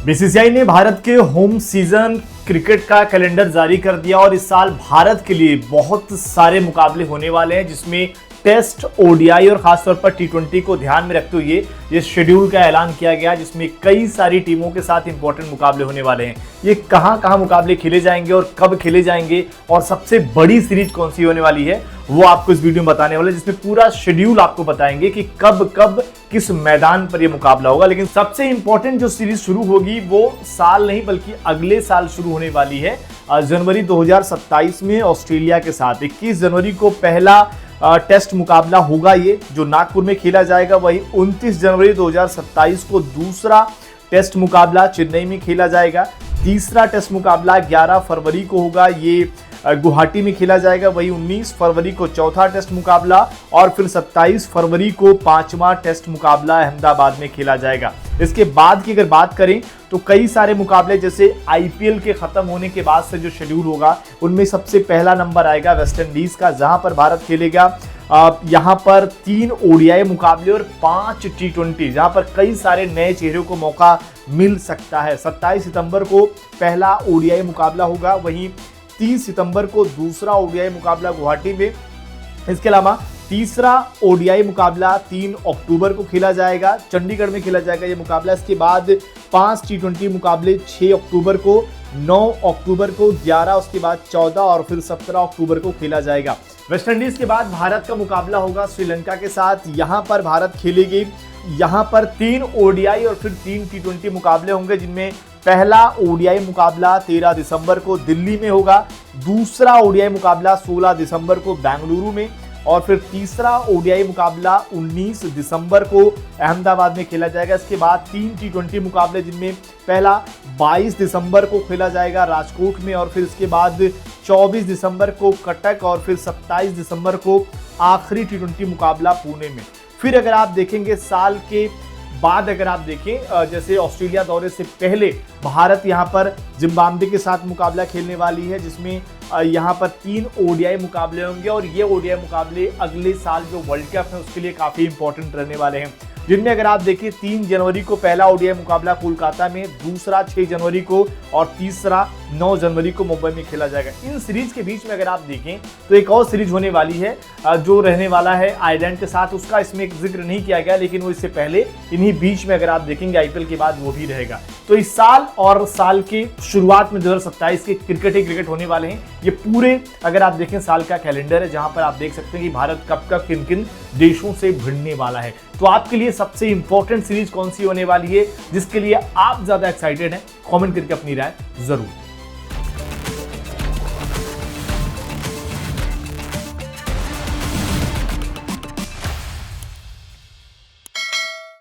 BCCI ने भारत के home season cricket का कैलेंडर जारी कर दिया और इस साल भारत के लिए बहुत सारे मुकाबले होने वाले हैं, जिसमें टेस्ट, ओडीआई और खासतौर पर टी20 को ध्यान में रखते हुए ये शेड्यूल का ऐलान किया गया, जिसमें कई सारी टीमों के साथ इंपॉर्टेंट मुकाबले होने वाले हैं। ये कहां मुकाबले खेले जाएंगे और कब खेले जाएंगे और सबसे बड़ी सीरीज कौन सी होने वाली है वो आपको इस वीडियो में बताने वाले, जिसमें पूरा शेड्यूल आपको बताएंगे कि कब किस मैदान पर यह मुकाबला होगा। लेकिन सबसे इंपॉर्टेंट जो सीरीज शुरू होगी वो साल नहीं बल्कि अगले साल शुरू होने वाली है, जनवरी 2027 में ऑस्ट्रेलिया के साथ। 21 जनवरी को पहला टेस्ट मुकाबला होगा, ये जो नागपुर में खेला जाएगा। वही 29 जनवरी 2027 को दूसरा टेस्ट मुकाबला चेन्नई में खेला जाएगा। तीसरा टेस्ट मुकाबला 11 फरवरी को होगा, ये गुवाहाटी में खेला जाएगा। वही 19 फरवरी को चौथा टेस्ट मुकाबला और फिर 27 फरवरी को पांचवा टेस्ट मुकाबला अहमदाबाद में खेला जाएगा। इसके बाद की अगर बात करें तो कई सारे मुकाबले, जैसे आईपीएल के खत्म होने के बाद से जो शेड्यूल होगा उनमें सबसे पहला नंबर आएगा वेस्ट इंडीज का, जहां पर भारत खेलेगा। यहां पर 3 ओडीआई मुकाबले और 5 टी20, जहां पर कई सारे नए चेहरों को मौका मिल सकता है। 27 सितंबर को पहला ओडीआई मुकाबला होगा, वहीं 30 सितंबर को दूसरा ओडीआई मुकाबला गुवाहाटी में। इसके अलावा तीसरा ओडीआई मुकाबला 3 अक्टूबर को खेला जाएगा, चंडीगढ़ में खेला जाएगा ये मुकाबला। इसके बाद 5 टी20 मुकाबले 6 अक्टूबर को, 9 अक्टूबर को, 11, उसके बाद 14 और फिर 17 अक्टूबर को खेला जाएगा। वेस्ट इंडीज के बाद भारत का मुकाबला होगा श्रीलंका के साथ, यहां पर भारत खेलेगी। यहां पर 3 ओडीआई और फिर 3 टी20 मुकाबले होंगे, जिनमें पहला ओडीआई मुकाबला 13 दिसंबर को दिल्ली में होगा, दूसरा ओडीआई मुकाबला 16 दिसंबर को बेंगलुरु में और फिर तीसरा ओडीआई मुकाबला 19 दिसंबर को अहमदाबाद में खेला जाएगा। इसके बाद 3 टी20 मुकाबले, जिनमें पहला 22 दिसंबर को खेला जाएगा राजकोट में और फिर इसके बाद 24 दिसंबर को कटक और फिर 27 दिसंबर को आखिरी टी20 मुकाबला पुणे में। फिर अगर आप देखेंगे साल के बाद, अगर आप देखें जैसे ऑस्ट्रेलिया दौरे से पहले भारत यहां पर जिम्बाब्वे के साथ मुकाबला खेलने वाली है, जिसमें यहां पर 3 ओडीआई मुकाबले होंगे और ये ओडीआई मुकाबले अगले साल जो वर्ल्ड कप है उसके लिए काफ़ी इंपॉर्टेंट रहने वाले हैं, जिनमें अगर आप देखिए 3 जनवरी को पहला ओडीआई मुकाबला कोलकाता में, दूसरा 6 जनवरी को और तीसरा 9 जनवरी को मुंबई में खेला जाएगा। इन सीरीज के बीच में अगर आप देखें तो एक और सीरीज होने वाली है जो रहने वाला है आयरलैंड के साथ, उसका इसमें एक जिक्र नहीं किया गया, लेकिन वो इससे पहले इन्हीं बीच में अगर आप देखेंगे आईपीएल के बाद वो भी रहेगा। तो इस साल और साल की शुरुआत में 2027 के क्रिकेट होने वाले हैं। ये पूरे अगर आप देखें साल का कैलेंडर है, जहां पर आप देख सकते हैं कि भारत कब किन किन देशों से भिड़ने वाला है। तो आपके लिए सबसे इंपॉर्टेंट सीरीज कौन सी होने वाली है, जिसके लिए आप ज्यादा एक्साइटेड हैं, कमेंट करके अपनी राय जरूर